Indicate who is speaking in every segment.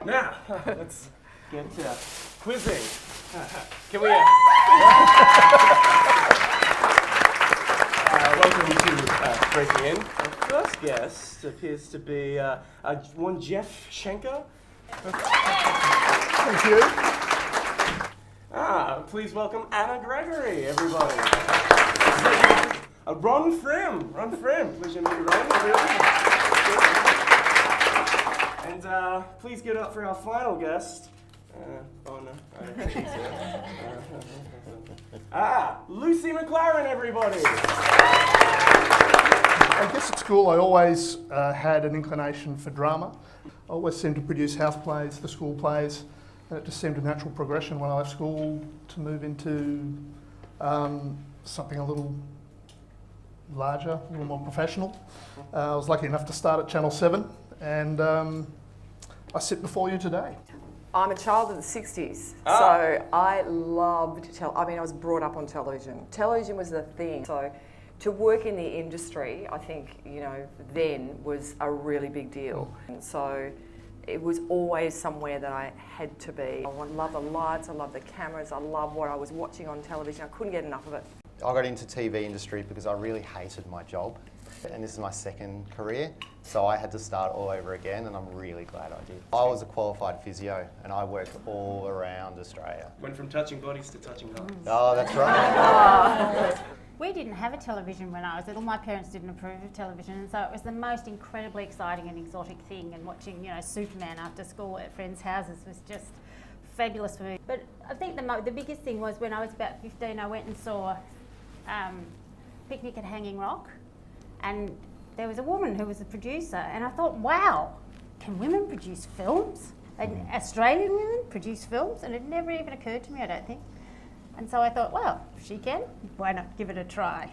Speaker 1: Now, let's get quizzing. Can we... welcome to Breaking In. Our first guest appears to be one Jeff Schenker.
Speaker 2: Thank you.
Speaker 1: Please welcome Anna Gregory, everybody. Ron Frim. Pleasure to meet you, Ron. And please give it up for our final guest. Lucy McLaren, everybody.
Speaker 2: I guess at school I always had an inclination for drama. I always seemed to produce house plays, the school plays, and it just seemed a natural progression when I left school to move into something a little larger, a little more professional. I was lucky enough to start at Channel 7, and I sit before you today.
Speaker 3: I'm a child of the 60s, so I loved I was brought up on television. Television was the thing. So to work in the industry, I think, then was a really big deal. And so it was always somewhere that I had to be. I love the lights, I love the cameras, I love what I was watching on television. I couldn't get enough of it.
Speaker 4: I got into TV industry because I really hated my job, and this is my second career, so I had to start all over again, and I'm really glad I did. I was a qualified physio, and I worked all around Australia.
Speaker 1: Went from touching bodies to touching hearts.
Speaker 4: Oh, that's right.
Speaker 5: We didn't have a television when I was little. My parents didn't approve of television, and so it was the most incredibly exciting and exotic thing. And watching, Superman after school at friends' houses was just fabulous for me. But I think the biggest thing was when I was about 15, I went and saw Picnic at Hanging Rock, and there was a woman who was the producer, and I thought, wow, can women produce films? And Australian women produce films? And it never even occurred to me, I don't think. And so I thought, well, if she can, why not give it a try?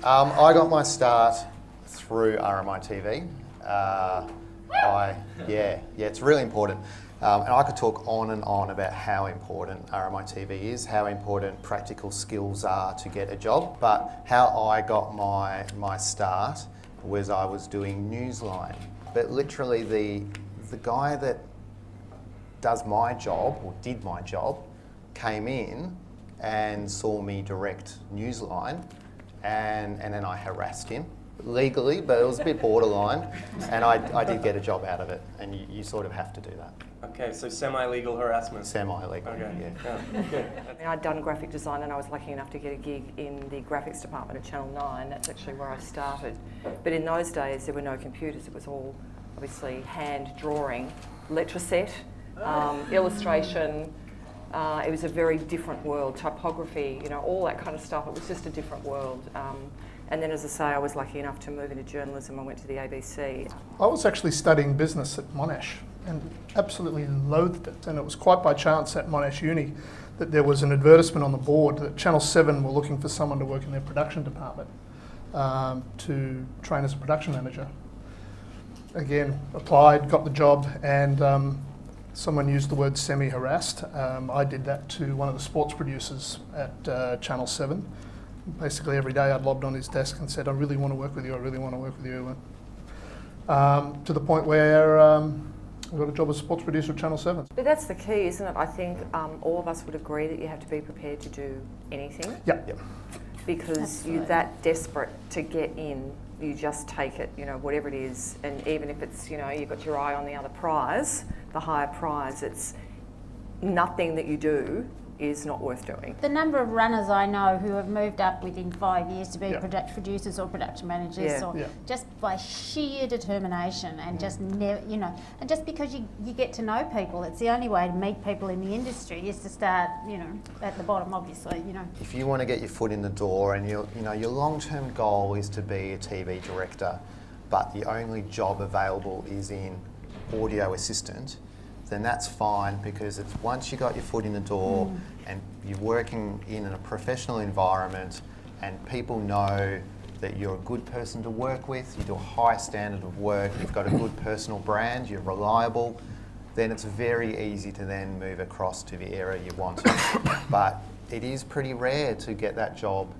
Speaker 4: I got my start through RMIT. It's really important. And I could talk on and on about how important RMIT is, how important practical skills are to get a job. But how I got my start was I was doing Newsline. But literally the guy that does my job, or did my job, came in and saw me direct Newsline, and then I harassed him legally, but it was a bit borderline, and I did get a job out of it, and you sort of have to do that.
Speaker 1: Okay, so semi-legal harassment.
Speaker 4: Semi-legal,
Speaker 1: okay.
Speaker 4: Yeah.
Speaker 1: Good.
Speaker 3: I'd done graphic design, and I was lucky enough to get a gig in the graphics department at Channel 9. That's actually where I started. But in those days, there were no computers. It was all obviously hand drawing, letraset, illustration. It was a very different world, typography, all that kind of stuff. It was just a different world. And then, as I say, I was lucky enough to move into journalism. I went to the ABC.
Speaker 2: I was actually studying business at Monash and absolutely loathed it. And it was quite by chance at Monash Uni that there was an advertisement on the board that Channel 7 were looking for someone to work in their production department to train as a production manager. Again, applied, got the job, and someone used the word semi-harassed. I did that to one of the sports producers at Channel 7. Basically every day I'd lobbed on his desk and said, I really want to work with you, I really want to work with you. To the point where I got a job as a sports producer at Channel 7.
Speaker 3: But that's the key, isn't it? I think all of us would agree that you have to be prepared to do anything.
Speaker 2: Yeah.
Speaker 3: Because you're that desperate to get in, you just take it, whatever it is. And even if it's, you've got your eye on the other prize, the higher prize, it's nothing that you do is not worth doing.
Speaker 5: The number of runners I know who have moved up within 5 years to be producers or production managers, just by sheer determination and just never, and just because you get to know people, it's the only way to meet people in the industry is to start, at the bottom, obviously,
Speaker 4: If you want to get your foot in the door and your long-term goal is to be a TV director, but the only job available is in audio assistant, then that's fine, because it's once you got your foot in the door and you're working in a professional environment and people know that you're a good person to work with, you do a high standard of work, you've got a good personal brand, you're reliable, then it's very easy to then move across to the area you want to. But it is pretty rare to get that job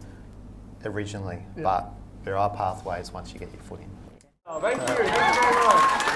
Speaker 4: originally, but there are pathways once you get your foot in.
Speaker 1: Oh, thank you very much.